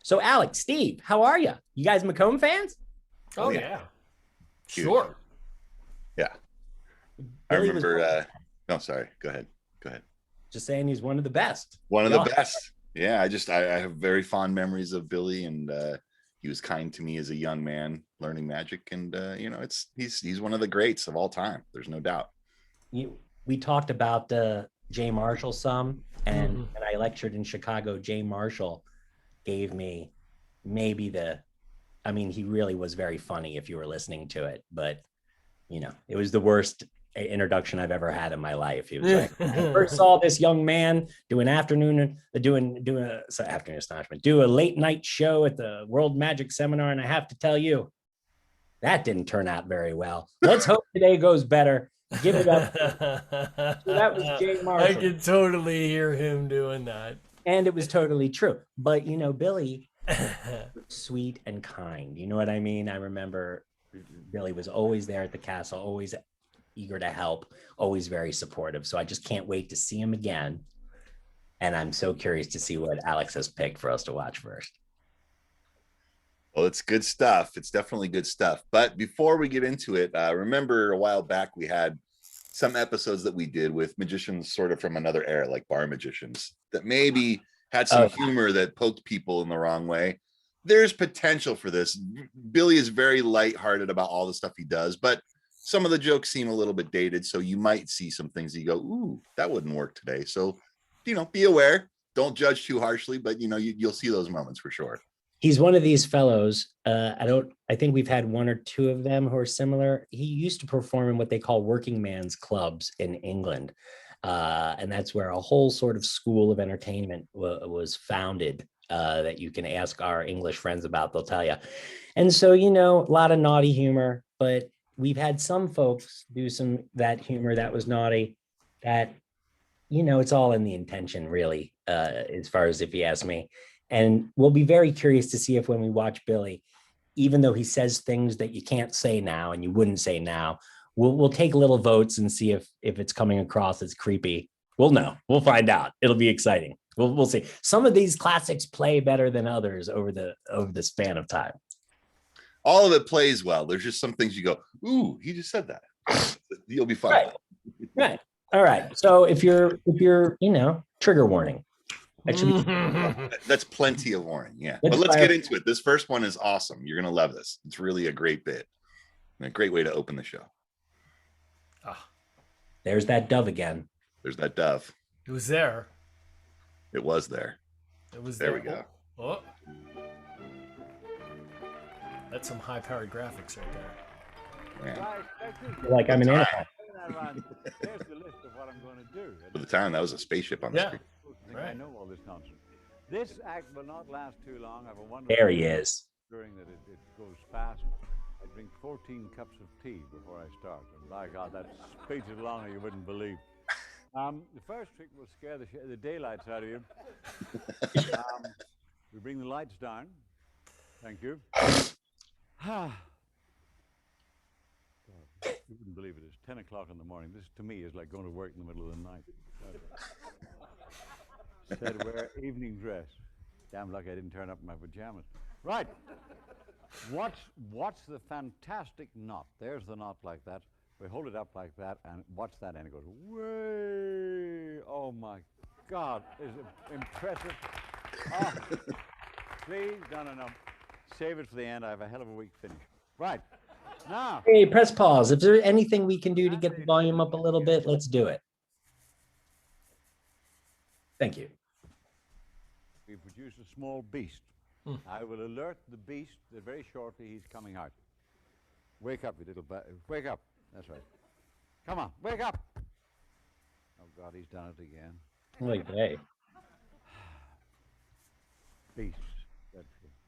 So, Alex, Steve, how are you? You guys McComb fans? Oh yeah. Huge. Sure. Yeah. I Billy was remember, no, sorry. Go ahead. Go ahead. just saying he's one of the best. One of We all- the best. Yeah. I have very fond memories of Billy, and he was kind to me as a young man learning magic. And, he's one of the greats of all time. There's no doubt. We talked about Jay Marshall some, and when I lectured in Chicago, Jay Marshall gave me maybe he really was very funny if you were listening to it, but it was the worst introduction I've ever had in my life. He was like, I first saw this young man do an afternoon astonishment, do a late night show at the World Magic Seminar, and I have to tell you, that didn't turn out very well. Let's hope today goes better. Give it up. So that was Jay Marshall. I could totally hear him doing that. And it was totally true. But, Billy, sweet and kind. You know what I mean? I remember Billy was always there at the castle, always eager to help, always very supportive. So I just can't wait to see him again. And I'm so curious to see what Alex has picked for us to watch first. Well, it's good stuff. It's definitely good stuff. But before we get into it, remember a while back we had some episodes that we did with magicians sort of from another era, like bar magicians, that maybe had some humor that poked people in the wrong way. There's potential for this. Billy is very lighthearted about all the stuff he does, but some of the jokes seem a little bit dated. So you might see some things that you go, ooh, that wouldn't work today. So, be aware. Don't judge too harshly, but you'll see those moments for sure. He's one of these fellows. I think we've had one or two of them who are similar. He used to perform in what they call working man's clubs in England. And that's where a whole sort of school of entertainment was founded that you can ask our English friends about. They'll tell you. And so, a lot of naughty humor, but we've had some folks do that humor that was naughty that, it's all in the intention really, as far as if you ask me. And we'll be very curious to see if when we watch Billy, even though he says things that you can't say now and you wouldn't say now, we'll take little votes and see if it's coming across as creepy. We'll know. We'll find out. It'll be exciting. We'll see. Some of these classics play better than others over the span of time. All of it plays well. There's just some things you go, ooh, he just said that. You'll be fine. Right. All right. So if you're trigger warning. That's plenty of warning. Yeah. But let's get into it. This first one is awesome. You're going to love this. It's really a great bit and a great way to open the show. There's that dove again. There's that dove. It was there. It was there. It was there. There We go. Oh. That's some high-powered graphics right there. Yeah. Like I'm an animal. There's the list of what I'm going to do. For the time, that was a spaceship on the screen. I know all this nonsense. This act will not last too long. I have a wonderful. There he is. During that, it goes fast. I drink 14 cups of tea before I start. And by God, that speech is longer you wouldn't believe. The first trick will scare the daylights out of you. We bring the lights down. Thank you. You wouldn't believe it. It's 10 o'clock in the morning. This, to me, is like going to work in the middle of the night. Said wear evening dress. Damn lucky I didn't turn up in my pajamas. Right. Watch the fantastic knot. There's the knot like that. We hold it up like that and watch that and it goes way. Oh my God. Is it impressive? Oh, please, no. Save it for the end. I have a hell of a week finish. Right. Now. Hey, press pause. If there's anything we can do to get the volume up a little bit, let's do it. Thank you. We produce a small beast. I will alert the beast that very shortly he's coming out. Wake up, you little wake up. That's right. Come on, wake up. Oh God, he's done it again. Okay. Beast.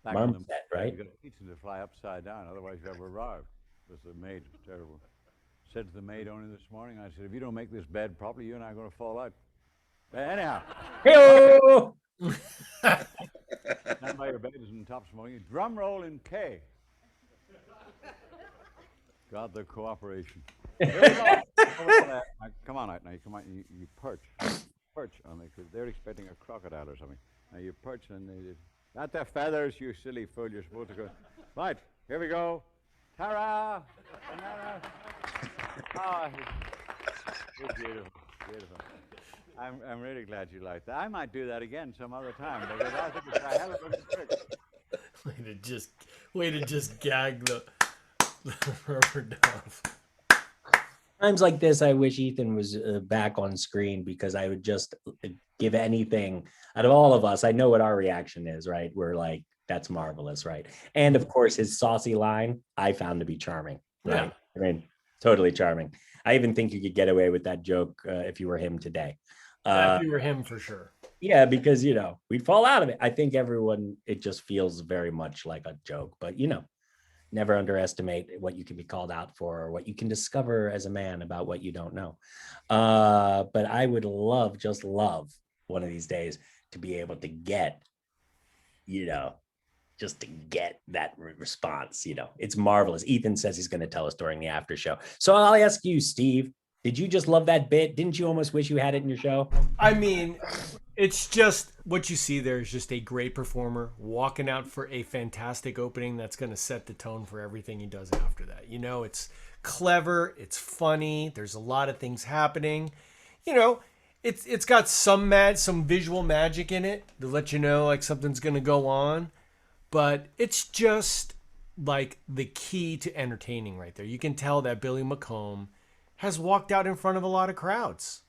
Back Marmoset, right? You've got to teach him to fly upside down, otherwise you never arrive. Because the maid was terrible. Said to the maid only this morning, I said, if you don't make this bed properly, you and I are going to fall out. Anyhow. Hey-o! Stand by your beds and top smoking. Drum roll in K. God, the cooperation. Here we go. Come on out now. You come out. You perch on it because they're expecting a crocodile or something. Now you perch and Not the feathers, you silly fool. You're supposed to go. Right, here we go. Tara! Banana. Oh, he's beautiful. Beautiful. I'm really glad you like that. I might do that again some other time because I think it's a hell of a good trick. Way to just gag the rubber dove. Times like this, I wish Ethan was back on screen because I would just give anything out of all of us. I know what our reaction is, right? We're like, that's marvelous, right? And of course, his saucy line, I found to be charming, right? Yeah. I mean, totally charming. I even think you could get away with that joke if you were him today. If you were him, for sure. Yeah, because, you know, we'd fall out of it. I think everyone, it just feels very much like a joke, but, you know, never underestimate what you can be called out for or what you can discover as a man about what you don't know. But I would just love one of these days to be able to get, you know, just to get that response. You know, it's marvelous. Ethan says he's going to tell us during the after show. So I'll ask you, Steve, did you just love that bit? Didn't you almost wish you had it in your show? I mean, it's just what you see there is just a great performer walking out for a fantastic opening that's going to set the tone for everything he does after that. You know, it's clever, it's funny, there's a lot of things happening. You know, it's got some visual magic in it to let you know like something's going to go on, but it's just like the key to entertaining right there. You can tell that Billy McComb has walked out in front of a lot of crowds.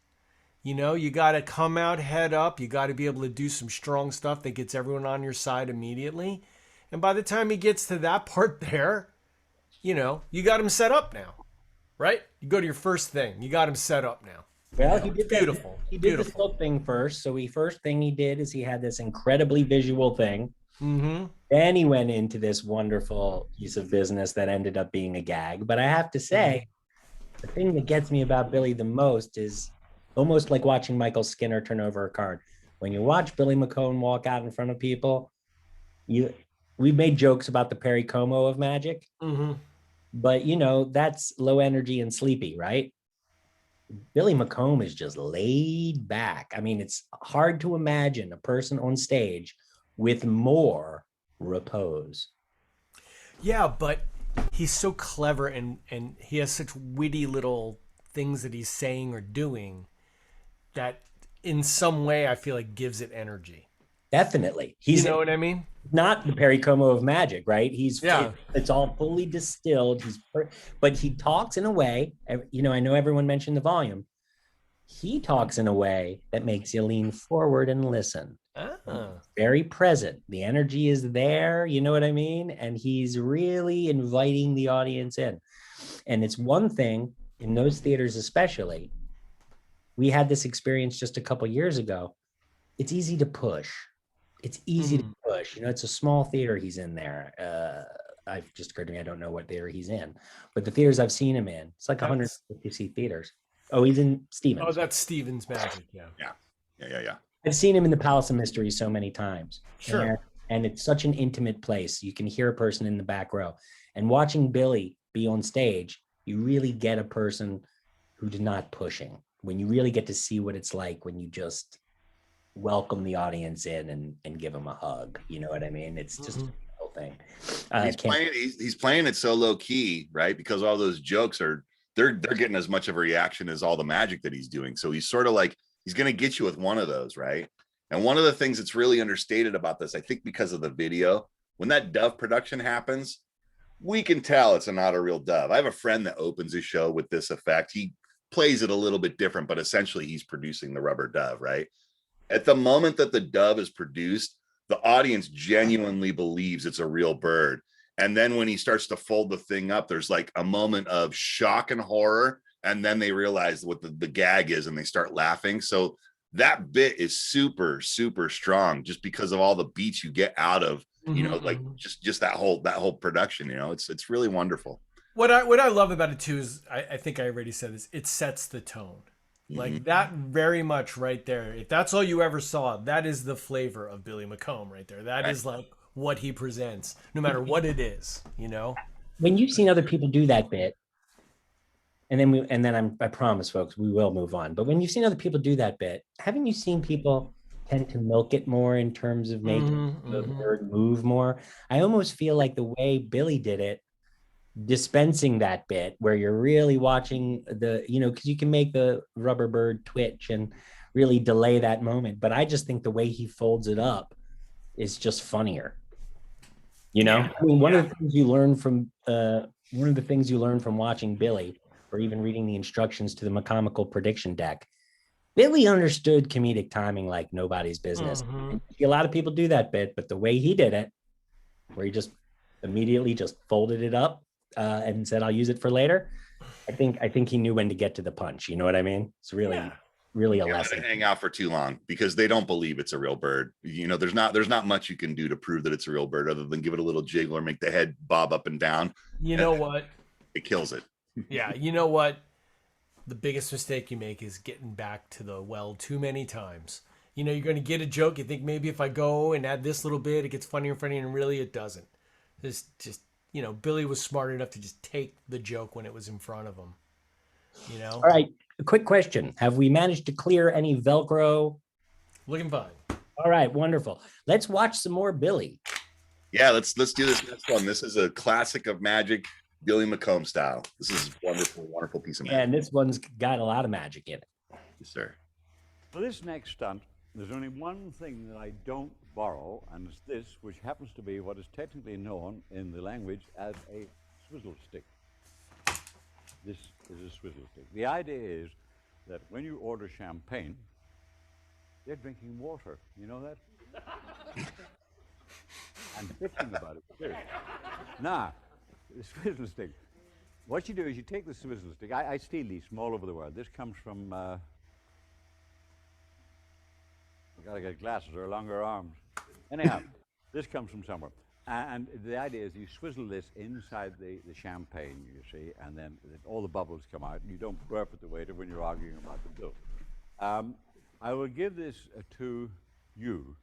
You know, you got to come out head up. You got to be able to do some strong stuff that gets everyone on your side immediately. And by the time he gets to that part there, you know, you got him set up now, right? You go to your first thing. You got him set up now. Well, he did beautiful. He did the slope thing first. So first thing he did is he had this incredibly visual thing. Mm-hmm. Then he went into this wonderful piece of business that ended up being a gag. But I have to say, the thing that gets me about Billy the most is almost like watching Michael Skinner turn over a card. When you watch Billy McComb walk out in front of people, we've made jokes about the Perry Como of magic, but you know, that's low energy and sleepy, right? Billy McComb is just laid back. I mean, it's hard to imagine a person on stage with more repose. Yeah, but he's so clever and he has such witty little things that he's saying or doing that in some way I feel like gives it energy. Definitely. You know what I mean? Not the Perry Como of magic, right? It's all fully distilled. But he talks in a way, you know, I know everyone mentioned the volume. He talks in a way that makes you lean forward and listen. Very present. The energy is there, you know what I mean? And he's really inviting the audience in. And it's one thing in those theaters, especially. We had this experience just a couple years ago. It's easy to push. It's easy to push. You know, it's a small theater he's in there. I've just occurred to me, I don't know what theater he's in, but the theaters I've seen him in, it's like 150 seat theaters. Oh, he's in Stevens. Oh, that's Stevens Magic. Yeah. I've seen him in the Palace of Mystery so many times. Sure. And it's such an intimate place. You can hear a person in the back row. And watching Billy be on stage, you really get a person who's not pushing. When you really get to see what it's like when you just welcome the audience in and give them a hug. You know what I mean? It's just a whole thing. He's playing it so low key, right? Because all those jokes they're getting as much of a reaction as all the magic that he's doing. So he's sort of like, he's going to get you with one of those, right? And one of the things that's really understated about this, I think because of the video, when that dove production happens, we can tell it's not a real dove. I have a friend that opens his show with this effect. He plays it a little bit different, but essentially he's producing the rubber dove, right? At the moment that the dove is produced, the audience genuinely believes it's a real bird. And then when he starts to fold the thing up, there's like a moment of shock and horror. And then they realize what the gag is and they start laughing. So that bit is super, super strong just because of all the beats you get out of, you know, like just that whole production, you know, it's really wonderful. What I love about it too is I think I already said this, it sets the tone. Like that very much right there. If that's all you ever saw, that is the flavor of Billy McComb right there. That is like what he presents, no matter what it is, you know? When you've seen other people do that bit, I promise folks, we will move on. But when you've seen other people do that bit, haven't you seen people tend to milk it more in terms of making the bird move more. I almost feel like the way Billy did it, dispensing that bit where you're really watching the, because you can make the rubber bird twitch and really delay that moment. But I just think the way he folds it up is just funnier. I mean, one of the things you learn from watching Billy, or even reading the instructions to the mechanical prediction deck, Billy understood comedic timing like nobody's business. A lot of people do that bit, but the way he did it, where he just immediately just folded it up and said, "I'll use it for later." I think he knew when to get to the punch. You know what I mean? It's really a lesson. Hang out for too long because they don't believe it's a real bird. There's not much you can do to prove that it's a real bird other than give it a little jiggle or make the head bob up and down. You know what? It kills it. Yeah, you know what? The biggest mistake you make is getting back to the well too many times. You're going to get a joke. You think maybe if I go and add this little bit, it gets funnier and funnier, and really it doesn't. It's just, Billy was smart enough to just take the joke when it was in front of him. All right. A quick question. Have we managed to clear any Velcro? Looking fine. All right. Wonderful. Let's watch some more Billy. Yeah, let's do this next one. This is a classic of magic, Billy McComb style. This is wonderful, wonderful piece of magic. Yeah, and this one's got a lot of magic in it. Yes, sir. For this next stunt, there's only one thing that I don't borrow, and it's this, which happens to be what is technically known in the language as a swizzle stick. This is a swizzle stick. The idea is that when you order champagne, they're drinking water. You know that? And bitching about it, too. Now, the swizzle stick. What you do is you take the swizzle stick. I steal these from all over the world. This comes from... I've got to get glasses or longer arms. Anyhow, this comes from somewhere. And the idea is you swizzle this inside the champagne, you see, and then all the bubbles come out. You don't burp at the waiter when you're arguing about the bill. I will give this to you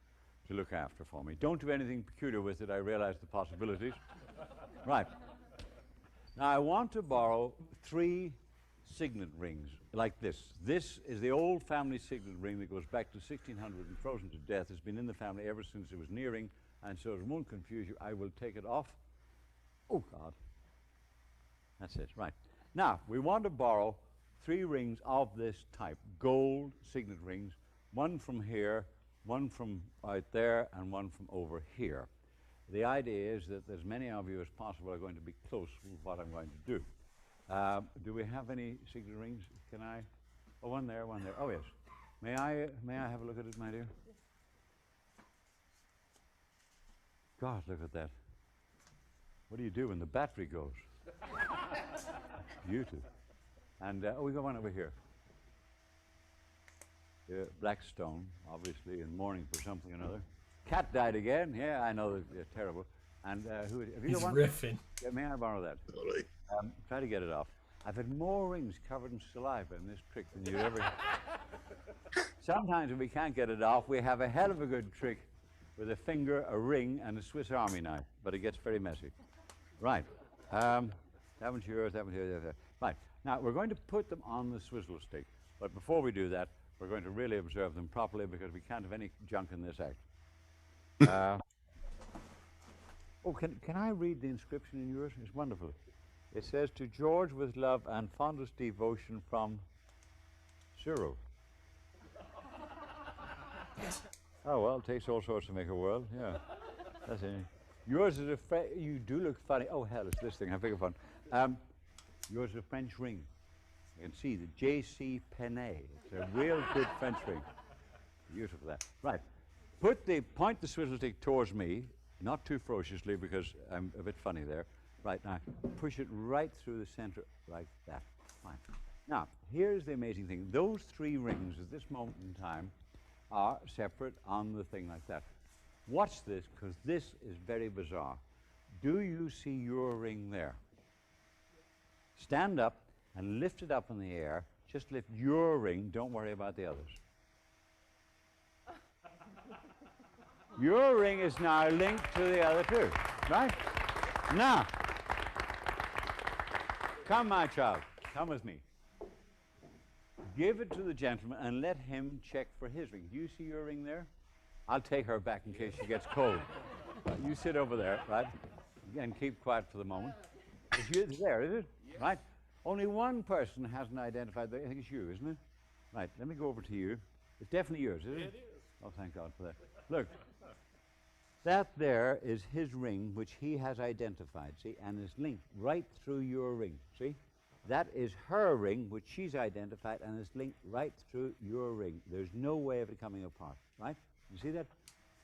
to look after for me. Don't do anything peculiar with it. I realize the possibilities. Right. Now, I want to borrow 3 signet rings like this. This is the old family signet ring that goes back to 1600 and frozen to death. It's been in the family ever since it was nearing, and so it won't confuse you. I will take it off. Oh, God. That's it. Right. Now, we want to borrow 3 rings of this type, gold signet rings, one from here, one from out there, and one from over here. The idea is that as many of you as possible are going to be close with what I'm going to do. Do we have any signet rings? Can I? Oh, one there, one there. Oh, yes. May I have a look at it, my dear? God, look at that. What do you do when the battery goes? Beautiful. And, we got one over here. Black stone, obviously, in mourning for something or another. Cat died again. Yeah, I know, they're terrible. And who? Have you He's got one? riffing. Yeah, may I borrow that? Totally. Try to get it off. I've had more rings covered in saliva in this trick than you ever. Sometimes when we can't get it off, we have a hell of a good trick with a finger, a ring, and a Swiss Army knife, but it gets very messy. Right. That one's yours, that one's yours. Right. Now, we're going to put them on the swizzle stick, but before we do that, we're going to really observe them properly because we can't have any junk in this act. Oh, can I read the inscription in yours? It's wonderful. It says, "To George with love and fondest devotion from Cyril." Oh, well, it takes all sorts to make a world, yeah. That's it. Yours is you do look funny. Oh, hell, it's this thing. I beg your pardon. Yours is a French ring. You can see the J.C. Penney. It's a real good French ring. Beautiful that. Right. Point the swizzle stick towards me, not too ferociously because I'm a bit funny there. Right, now push it right through the center like that. Fine. Now, here's the amazing thing. Those 3 rings at this moment in time are separate on the thing like that. Watch this, because this is very bizarre. Do you see your ring there? Stand up and lift it up in the air. Just lift your ring. Don't worry about the others. Your ring is now linked to the other 2, right? Now, come, my child. Come with me. Give it to the gentleman and let him check for his ring. Do you see your ring there? I'll take her back in case she gets cold. You sit over there, right? And keep quiet for the moment. It's there, is it? Right? Only one person hasn't identified. I think it's you, isn't it? Right. Let me go over to you. It's definitely yours, is it? It is. Oh, thank God for that. Look. That there is his ring, which he has identified, see, and is linked right through your ring, see? That is her ring, which she's identified, and is linked right through your ring. There's no way of it coming apart, right? You see that?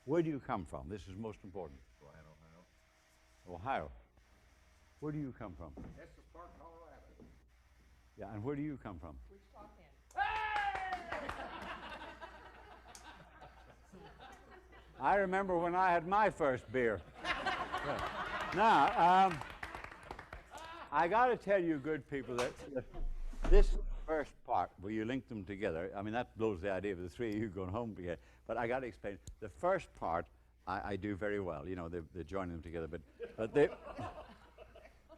Where do you come from? This is most important. Ohio. Ohio. Where do you come from? Estes Park, Colorado. Yeah, and where do you come from? I remember when I had my first beer. Now, I got to tell you, good people, that this first part where you link them together, I mean, that blows the idea of the three of you going home together. But I got to explain. The first part, I do very well. You know, they're joining them together. But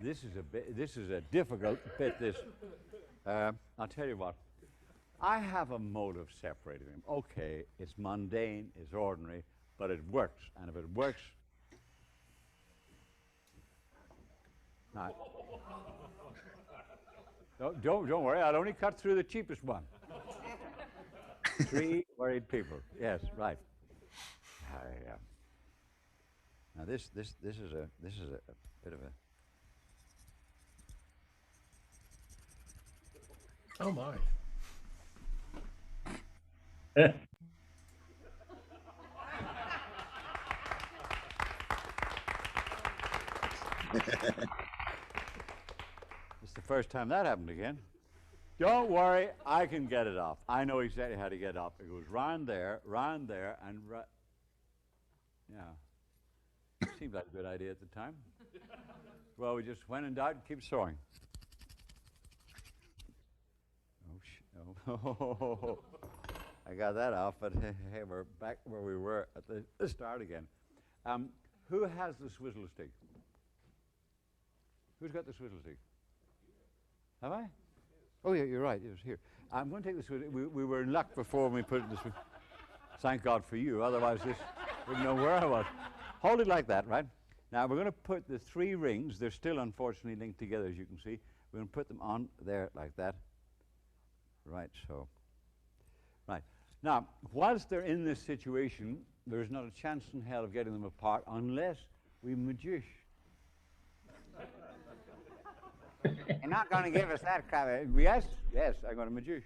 this is a difficult bit. I'll tell you what. I have a mode of separating them. Okay, it's mundane, it's ordinary, but it works. And if it works, now, don't worry, I'll only cut through the cheapest one. 3 worried people. Yes, right. Now this is a bit of a. Oh my. It's the first time that happened again. Don't worry, I can get it off. I know exactly how to get it off. It goes round there, and yeah. Seemed like a good idea at the time. Well, we just went and died and keep sewing. Oh, I got that off, but hey, we're back where we were at the start again. Who has the swizzle stick? Who's got the swizzle stick? Have I? Oh, yeah, you're right. It was here. I'm going to take the swizzle. We were in luck before when we put it in the swizzle. Thank God for you. Otherwise, this wouldn't know where I was. Hold it like that, right? Now, we're going to put the 3 rings. They're still, unfortunately, linked together, as you can see. We're going to put them on there like that. Right, so. Right. Now, whilst they're in this situation, there's not a chance in hell of getting them apart unless we magish. You're not going to give us that kind of... Yes, I'm going to magish.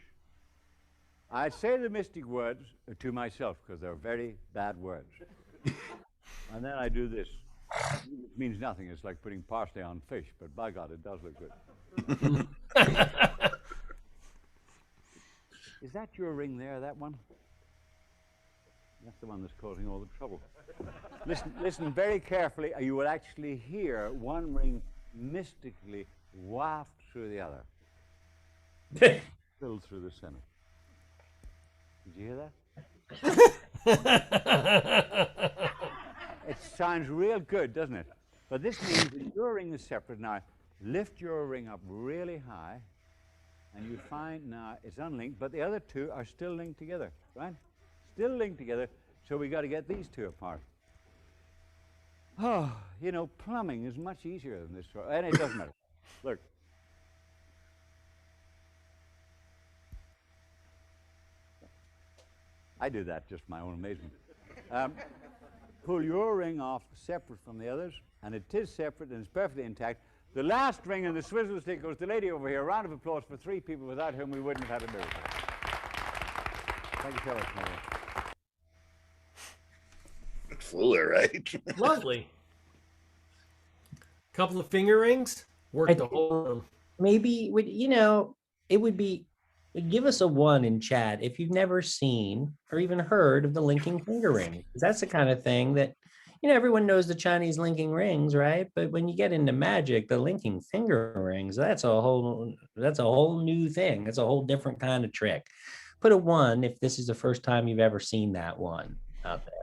I say the mystic words to myself because they're very bad words. And then I do this. It means nothing. It's like putting parsley on fish, but by God, it does look good. Is that your ring there, that one? That's the one that's causing all the trouble. Listen very carefully. You will actually hear one ring mystically waft through the other. Filled through the center. Did you hear that? It sounds real good, doesn't it? But this means that your ring is separate. Now, lift your ring up really high, and you find now it's unlinked, but the other 2 are still linked together, right? Still linked together, so we got to get these 2 apart. Oh, you know, plumbing is much easier than this, and it doesn't matter. Look. I do that just for my own amazement. Pull your ring off separate from the others, and it is separate and it's perfectly intact. The last ring in the swizzle stick goes to the lady over here. A round of applause for 3 people without whom we wouldn't have had a miracle. Thank you so much, Mary. Flew it, right? Lovely. Couple of finger rings. Work the whole room. Maybe it would be give us a 1 in chat if you've never seen or even heard of the linking finger ring. That's the kind of thing that everyone knows the Chinese linking rings, right? But when you get into magic, the linking finger rings, that's a whole new thing. That's a whole different kind of trick. Put a 1 if this is the first time you've ever seen that one out there.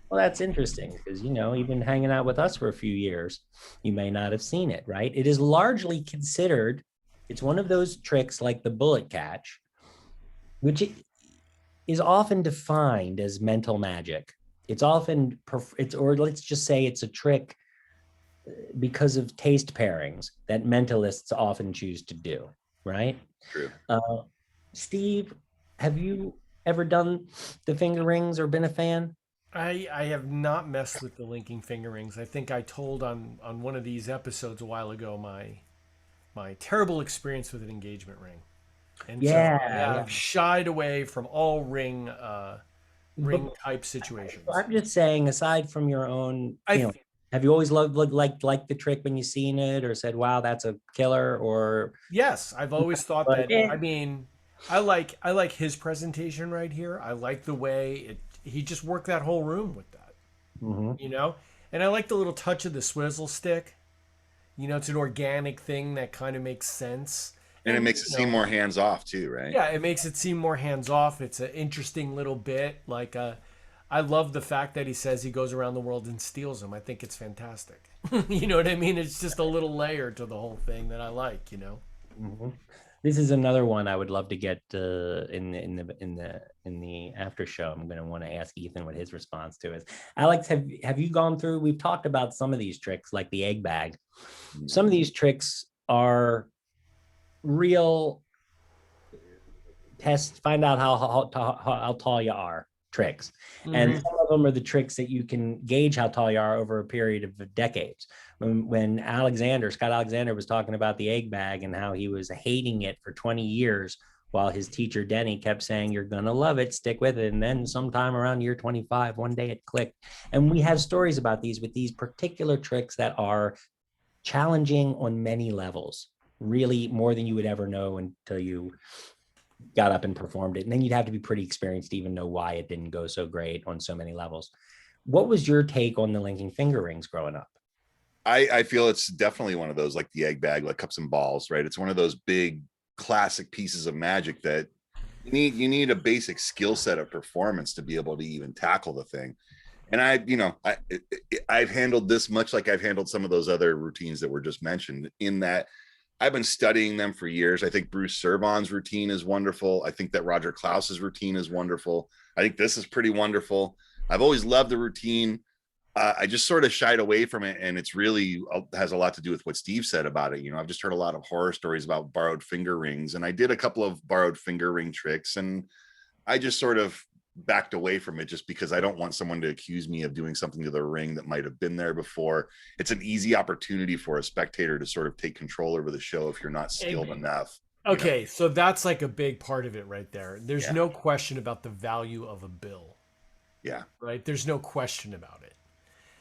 Well, that's interesting because, you've been hanging out with us for a few years. You may not have seen it, right? It is largely considered, it's one of those tricks like the bullet catch, which is often defined as mental magic. it's often, or let's just say it's a trick because of taste pairings that mentalists often choose to do, right? True. Steve, have you ever done the finger rings or been a fan? I have not messed with the linking finger rings. I think I told on one of these episodes a while ago my terrible experience with an engagement ring. And so I Yeah. have shied away from all ring But type situations. I'm just saying, aside from your own I feeling, have you always loved like the trick when you seen it, or said, "Wow, that's a killer"? Or Yes, I've always thought But, that. I mean, I like his presentation right here. I like the way he just worked that whole room with that, Mhm. you know? And I like the little touch of the swizzle stick. You know, it's an organic thing that kind of makes sense. And it makes it you seem know, more hands off too, right? yeah, it makes it seem more hands off. It's an interesting little bit. I love the fact that he says he goes around the world and steals them. I think it's fantastic. You know what I mean? It's just a little layer to the whole thing that I like. You know. Mhm. This is another one I would love to get in the after show. I'm going to want to ask Ethan what his response to is. Alex, have you gone through? We've talked about some of these tricks, like the egg bag. Some of these tricks are real test, find out how tall you are tricks. And some of them are the tricks that you can gauge how tall you are over a period of decades. When Scott Alexander was talking about the egg bag and how he was hating it for 20 years while his teacher Denny kept saying, "You're gonna love it, stick with it." And then sometime around year 25, one day it clicked. And we have stories about these with these particular tricks that are challenging on many levels, really more than you would ever know until you got up and performed it. And then you'd have to be pretty experienced to even know why it didn't go so great on so many levels. What was your take on the linking finger rings growing up? I feel it's definitely one of those, like the egg bag, like cups and balls, right? It's one of those big classic pieces of magic that you need a basic skill set of performance to be able to even tackle the thing. And I've handled this much like I've handled some of those other routines that were just mentioned, in that I've been studying them for years. I think Bruce Servan's routine is wonderful. I think that Roger Klaus's routine is wonderful. I think this is pretty wonderful. I've always loved the routine. I just sort of shied away from it, and it's really has a lot to do with what Steve said about it. You know, I've just heard a lot of horror stories about borrowed finger rings, and I did a couple of borrowed finger ring tricks, and I just sort of backed away from it just because I don't want someone to accuse me of doing something to the ring that might have been there before. It's an easy opportunity for a spectator to sort of take control over the show if you're not skilled enough. Okay, so that's like a big part of it right there. There's no question about the value of a bill. Yeah. Right? There's no question about it.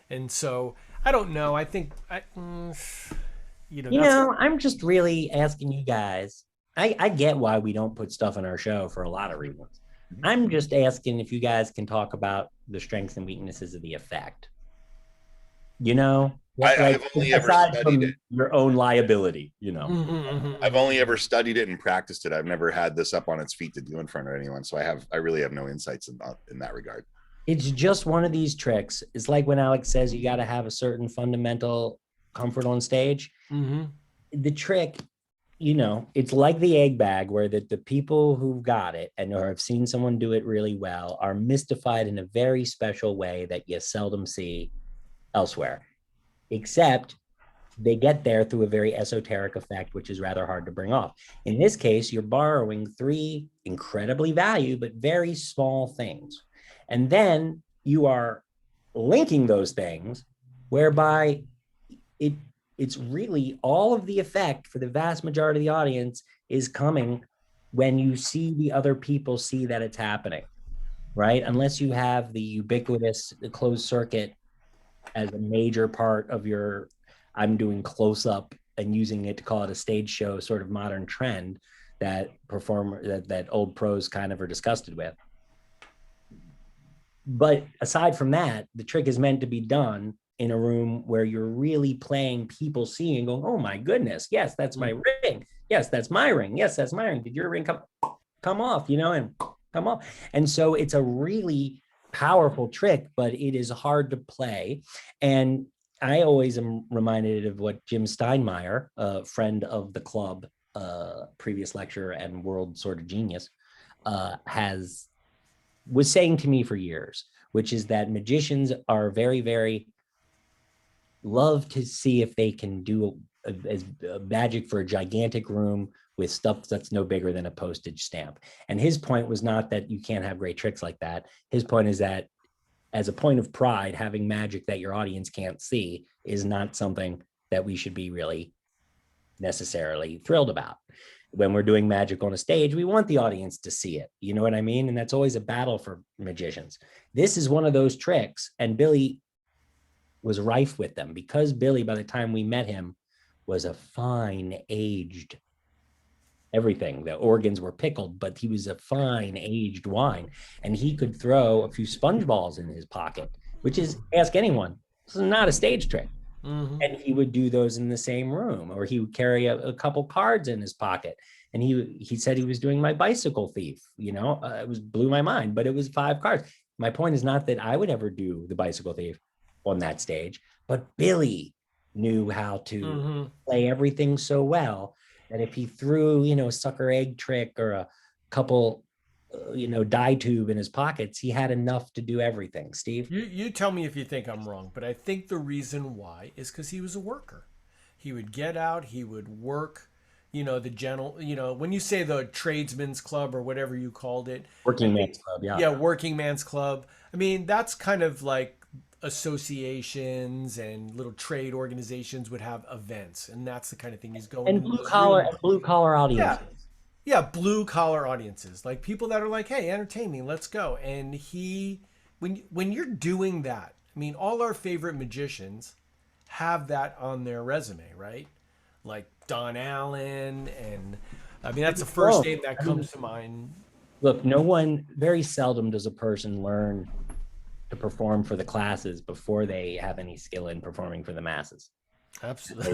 And so I don't know. I think I'm just really asking you guys. I get why we don't put stuff in our show for a lot of reasons. I'm just asking if you guys can talk about the strengths and weaknesses of the effect. I've only ever studied it. Your own liability, I've only ever studied it and practiced it. I've never had this up on its feet to do in front of anyone. So I really have no insights in that regard. It's just one of these tricks. It's like when Alex says you got to have a certain fundamental comfort on stage. The trick, it's like the egg bag, where the people who got it and or have seen someone do it really well are mystified in a very special way that you seldom see elsewhere, except they get there through a very esoteric effect, which is rather hard to bring off. In this case, you're borrowing three incredibly valuable but very small things. And then you are linking those things, whereby it's really all of the effect for the vast majority of the audience is coming when you see the other people see that it's happening, right? Unless you have the ubiquitous closed circuit as a major part of your, I'm doing close up and using it to call it a stage show sort of modern trend that that old pros kind of are disgusted with. But aside from that, the trick is meant to be done in a room where you're really playing people seeing and going, "Oh my goodness, yes, that's my ring. Yes, that's my ring. Yes, that's my ring. Did your ring come off, and come off?" And so it's a really powerful trick, but it is hard to play. And I always am reminded of what Jim Steinmeier, a friend of the club, previous lecturer and world sort of genius, was saying to me for years, which is that magicians are very, very love to see if they can do a magic for a gigantic room with stuff that's no bigger than a postage stamp. And his point was not that you can't have great tricks like that. His point is that as a point of pride, having magic that your audience can't see is not something that we should be really necessarily thrilled about. When we're doing magic on a stage, we want the audience to see it. You know what I mean? And that's always a battle for magicians. This is one of those tricks, and Billy was rife with them because Billy, by the time we met him, was a fine aged everything. The organs were pickled, but he was a fine aged wine, and he could throw a few sponge balls in his pocket, which is, ask anyone, this is not a stage trick. Mm-hmm. And he would do those in the same room, or he would carry a couple cards in his pocket. And he said he was doing my bicycle thief, you know, it was blew my mind, but it was 5 cards. My point is not that I would ever do the bicycle thief on that stage, but Billy knew how to play everything so well that if he threw, you know, a sucker egg trick or a couple, you know, dye tube in his pockets, he had enough to do everything. Steve? You tell me if you think I'm wrong, but I think the reason why is because he was a worker. He would get out, he would work, you know, when you say the tradesman's club or whatever you called it. Working man's club, yeah. Yeah, working man's club. I mean, that's kind of like associations and little trade organizations would have events, and that's the kind of thing he's going and to. blue collar audience. Yeah, blue collar audiences, like people that are like, hey, entertain me, let's go. And when you're doing that, I mean, all our favorite magicians have that on their resume, right? Like Don Allen, and I mean, that's the first name that comes to mind. Look, very seldom does a person learn to perform for the classes before they have any skill in performing for the masses. Absolutely.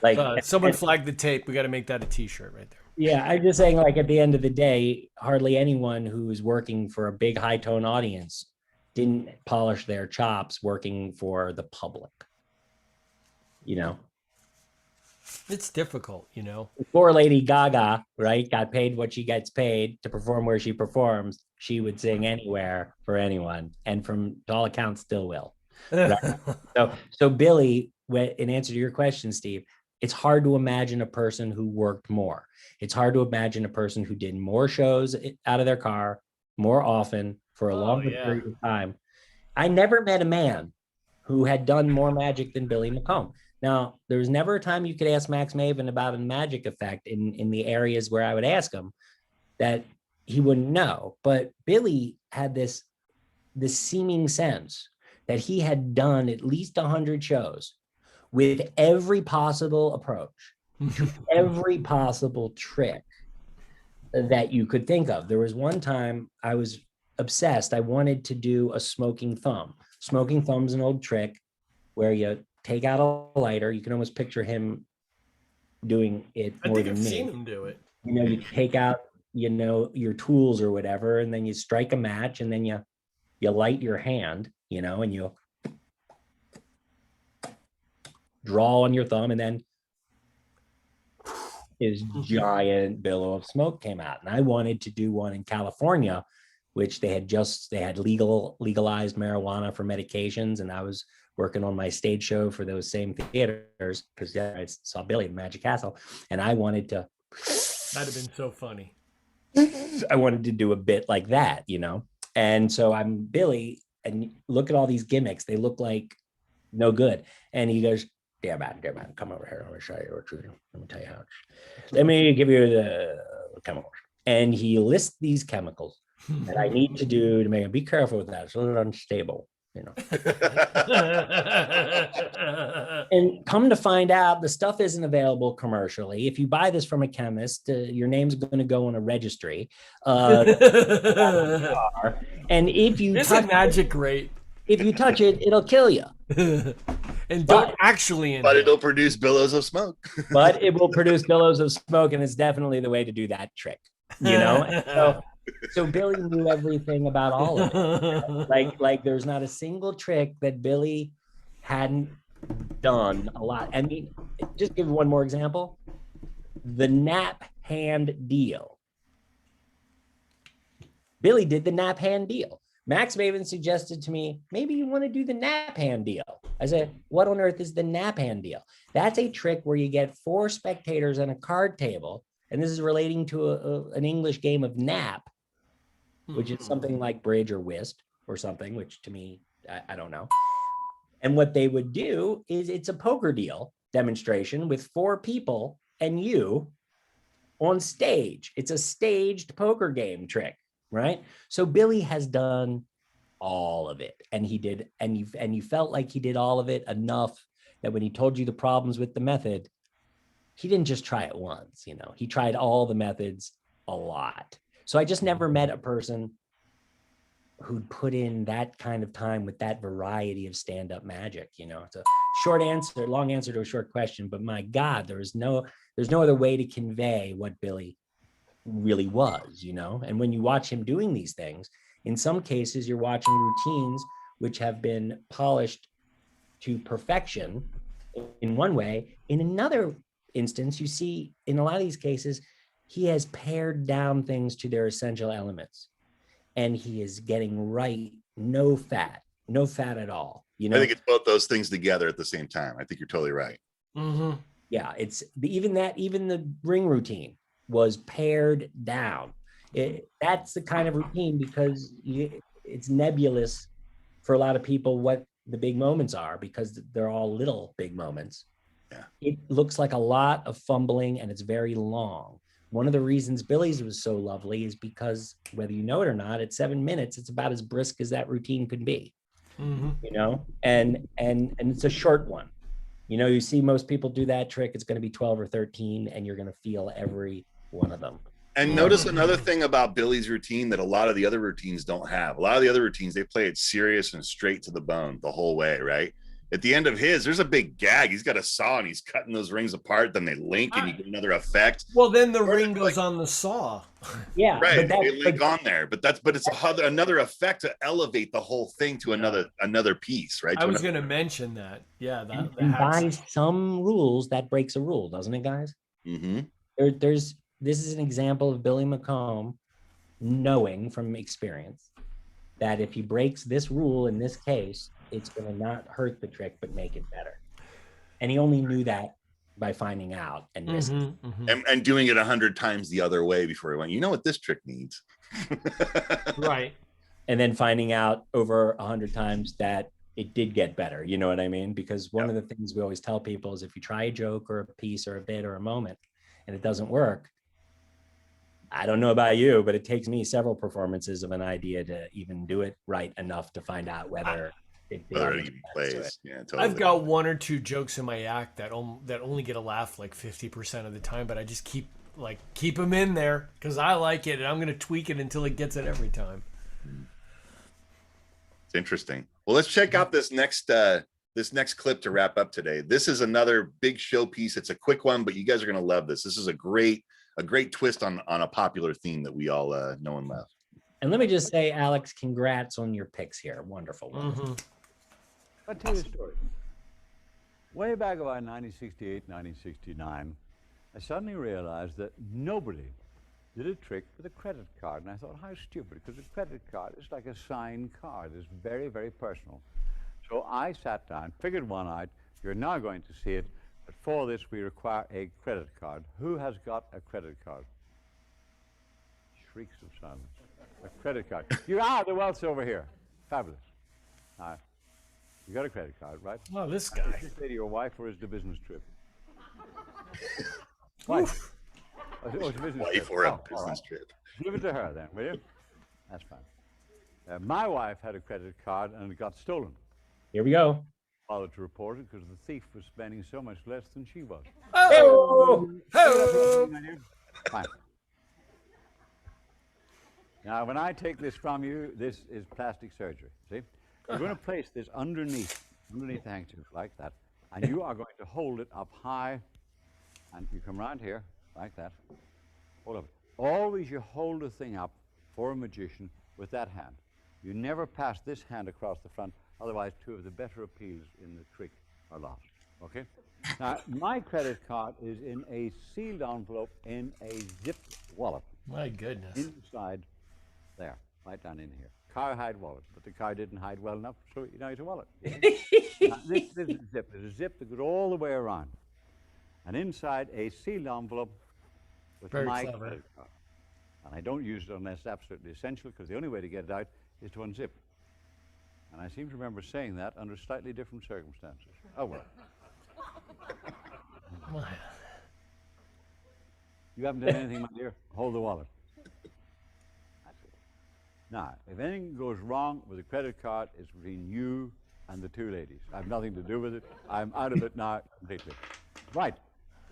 Like someone flagged the tape. We got to make that a t-shirt right there. Yeah, I'm just saying, like, at the end of the day, hardly anyone who's working for a big high tone audience didn't polish their chops working for the public. You know, it's difficult, you know. Poor Lady Gaga, right, got paid what she gets paid to perform where she performs. She would sing anywhere for anyone, and from to all accounts, still will. Right? So Billy, in answer to your question, Steve, it's hard to imagine a person who worked more. It's hard to imagine a person who did more shows out of their car more often for a longer period of time. I never met a man who had done more magic than Billy McComb. Now, there was never a time you could ask Max Maven about a magic effect in the areas where I would ask him that he wouldn't know. But Billy had this seeming sense that he had done at least 100 shows with every possible approach to every possible trick that you could think of. There was one time I was obsessed. I wanted to do a smoking thumb. Smoking thumb's an old trick where you take out a lighter. You can almost picture him doing it more than me. I think I've seen him do it. You know, you take out, you know, your tools or whatever, and then you strike a match, and then you light your hand, you know, and you draw on your thumb, and then his giant billow of smoke came out. And I wanted to do one in California, which they had legalized marijuana for medications. And I was working on my stage show for those same theaters because I saw Billy at Magic Castle, and I wanted to. That'd have been so funny. I wanted to do a bit like that, you know? And so I'm Billy, and look at all these gimmicks. They look like no good. And he goes, dear man, come over here. Let me show you what you're doing. Let me tell you how. Let me give you the chemicals. And he lists these chemicals that I need to do to make it. Be careful with that. It's a little unstable, you know. And come to find out, the stuff isn't available commercially. If you buy this from a chemist, your name's going to go on a registry. And if you touch magic great. If you touch it, it'll kill you. And don't actually. But it'll produce billows of smoke. But it will produce billows of smoke, and it's definitely the way to do that trick. You know. So Billy knew everything about all of it. Like there's not a single trick that Billy hadn't done a lot. I mean, just give one more example. The nap hand deal. Billy did the nap hand deal, Max Maven suggested to me, maybe you want to do the nap hand deal. I said, what on earth is the nap hand deal? That's a trick where you get 4 spectators on a card table, and this is relating to an English game of nap, which is something like bridge or whist or something, which to me, I don't know. And what they would do is it's a poker deal demonstration with 4 people and you on stage. It's a staged poker game trick, right? So Billy has done all of it, and he did, and you felt like he did all of it enough that when he told you the problems with the method, he didn't just try it once, you know, he tried all the methods a lot. So I just never met a person who'd put in that kind of time with that variety of stand-up magic. You know, it's a long answer to a short question, but my God, there's no other way to convey what Billy really was, you know? And when you watch him doing these things, in some cases, you're watching routines which have been polished to perfection in one way. In another instance, you see in a lot of these cases, he has pared down things to their essential elements. And he is getting right, no fat at all. You know, I think it's both those things together at the same time. I think you're totally right. Mm-hmm. Yeah, it's even the ring routine was pared down. That's the kind of routine because it's nebulous for a lot of people what the big moments are because they're all little big moments. Yeah. It looks like a lot of fumbling and it's very long. One of the reasons Billy's was so lovely is because whether you know it or not, at 7 minutes, it's about as brisk as that routine could be, you know, and it's a short one. You know, you see most people do that trick. It's going to be 12 or 13 and you're going to feel every one of them. And notice another thing about Billy's routine that a lot of the other routines don't have. A lot of the other routines, they play it serious and straight to the bone the whole way, right? At the end of his, there's a big gag. He's got a saw and he's cutting those rings apart. Then they link and you get another effect. Well, then the ring goes on the saw. Yeah, right. They link on there, but it's another effect to elevate the whole thing to another piece, right? I was going to mention that. Yeah, and by some rules that breaks a rule, doesn't it, guys? Mm-hmm. This is an example of Billy McComb knowing from experience that if he breaks this rule in this case, it's going to not hurt the trick, but make it better. And he only knew that by finding out and missing. And doing it 100 times the other way before he went, you know what this trick needs? Right. And then finding out over 100 times that it did get better. You know what I mean? Because one of the things we always tell people is if you try a joke or a piece or a bit or a moment and it doesn't work, I don't know about you, but it takes me several performances of an idea to even do it right enough to find out whether it even plays. Yeah, totally. I've got 1 or 2 jokes in my act that only get a laugh like 50% of the time, but I just keep them in there because I like it and I'm going to tweak it until it gets it every time. It's interesting. Well, let's check out this next clip to wrap up today. This is another big showpiece. It's a quick one, but you guys are going to love this. This is a great twist on a popular theme that we all know and love. And let me just say, Alex, congrats on your picks here. Wonderful. I'll tell you a story. Way back about 1968, 1969, I suddenly realized that nobody did a trick with a credit card. And I thought, how stupid, because a credit card is like a signed card. It's very, very personal. So I sat down, figured one out. You're now going to see it. But for this, we require a credit card. Who has got a credit card? Shrieks of silence. A credit card. The wealth's over here. Fabulous. Now, you got a credit card, right? Oh, this guy. Did you say to your wife, or is it a business trip? Wife. Oh, it's a business Wife trip. or a business trip. Give it to her then, will you? That's fine. My wife had a credit card and it got stolen. Here we go. Bothered to report it because the thief was spending so much less than she was. Oh! Fine. Now, when I take this from you, this is plastic surgery. See? You're going to place this underneath the handkerchief like that, and you are going to hold it up high, and you come around here like that. Hold up. Always you hold the thing up for a magician with that hand. You never pass this hand across the front, otherwise 2 of the better appeals in the trick are lost. Okay? Now, my credit card is in a sealed envelope in a zipped wallet. My goodness. Inside there, right down in here. car hide wallet, but the car didn't hide well enough, so now it's a wallet. Now, this is a zip. There's a zip that goes all the way around, and inside a sealed envelope with Very my clever. credit card. And I don't use it unless absolutely essential, because the only way to get it out is to unzip. And I seem to remember saying that under slightly different circumstances. Oh well. You haven't done anything, my dear. Hold the wallet. That's it. Now, if anything goes wrong with a credit card, it's between you and the two ladies. I have nothing to do with it. I'm out of it now completely. Right.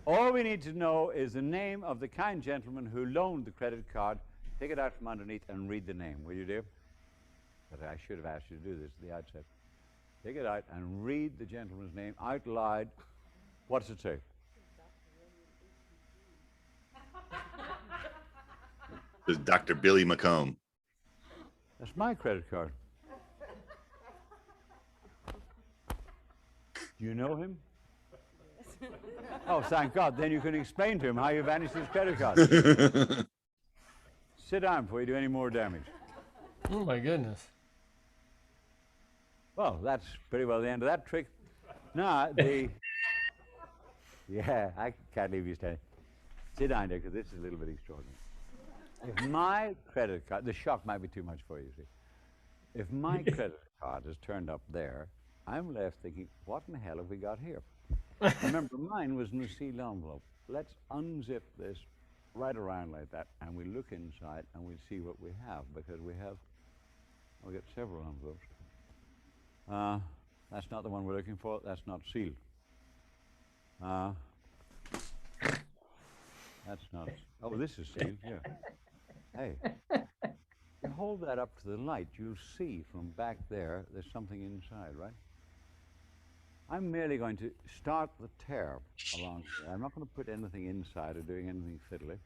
All we need to know is the name of the kind gentleman who loaned the credit card. Take it out from underneath and read the name, will you, dear? But I should have asked you to do this at the outset. Take it out and read the gentleman's name out loud. What's it say? There's Dr. Billy McComb. That's my credit card. Do you know him? Oh, thank God. Then you can explain to him how you vanished his credit card. Sit down before you do any more damage. Oh my goodness. Well, that's pretty well the end of that trick. Now, yeah, I can't leave you standing. Sit down there, because this is a little bit extraordinary. If my credit card, the shock might be too much for you, see. If my credit card is turned up there, I'm left thinking, what in the hell have we got here? Remember, mine was in a sealed envelope. Let's unzip this right around like that, and we look inside, and we see what we have, because we've got several envelopes. That's not the one we're looking for. That's not sealed. That's not. Oh, this is sealed. Yeah. Hey, you hold that up to the light, you'll see from back there. There's something inside, right? I'm merely going to start the tear along here. I'm not going to put anything inside or doing anything fiddly.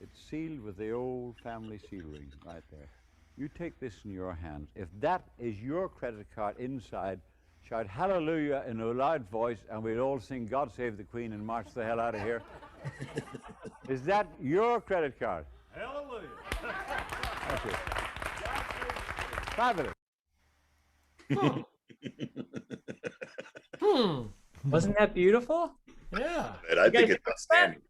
It's sealed with the old family seal ring right there. You take this in your hands. If that is your credit card inside, shout hallelujah in a loud voice, and we'll all sing God Save the Queen and march the hell out of here. Is that your credit card? Hallelujah. That's it. Fabulous. Wasn't that beautiful? Yeah. And I think guys it's outstanding.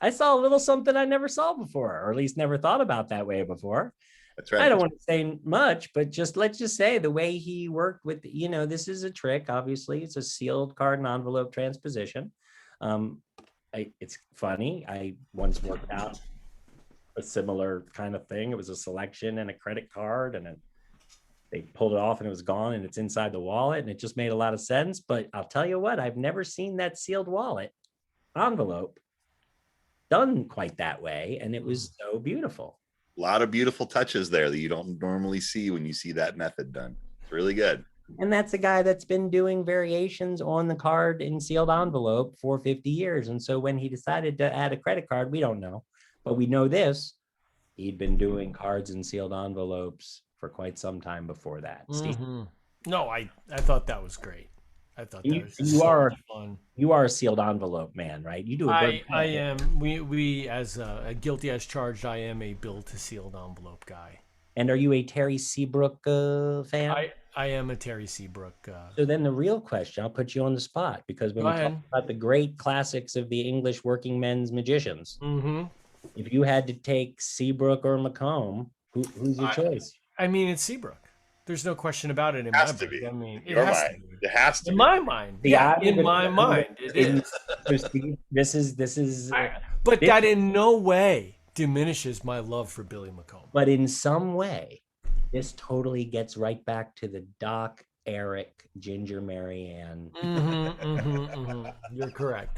I saw a little something I never saw before, or at least never thought about that way before. That's right. I don't want to say much, but let's just say the way he worked with, this is a trick. Obviously, it's a sealed card and envelope transposition. It's funny. I once worked out a similar kind of thing. It was a selection and a credit card, and they pulled it off and it was gone, and it's inside the wallet, and it just made a lot of sense. But I'll tell you what, I've never seen that sealed wallet envelope done quite that way, and it was so beautiful. A lot of beautiful touches there that you don't normally see when you see that method done. It's really good. And that's a guy that's been doing variations on the card in sealed envelope for 50 years. And so when he decided to add a credit card, we don't know, but we know this, he'd been doing cards in sealed envelopes for quite some time before that. Steve. No, I thought that was great. I thought that was You so are much fun. You are a sealed envelope man, right? You do a good I am. We as a guilty as charged, I am a bill to sealed envelope guy. And are you a Terry Seabrook fan? I am a Terry Seabrook. So then the real question, I'll put you on the spot, because when we talk about the great classics of the English working men's magicians, if you had to take Seabrook or McComb, who's your choice? I mean, it's Seabrook. There's no question about it in Has my to book. be. I mean, Your mind. It has to in be. my mind. Yeah, in my mind, it is. This is. But that in no way diminishes my love for Billy McComb. But in some way, this totally gets right back to the Doc, Eric, Ginger, Marianne. You're correct.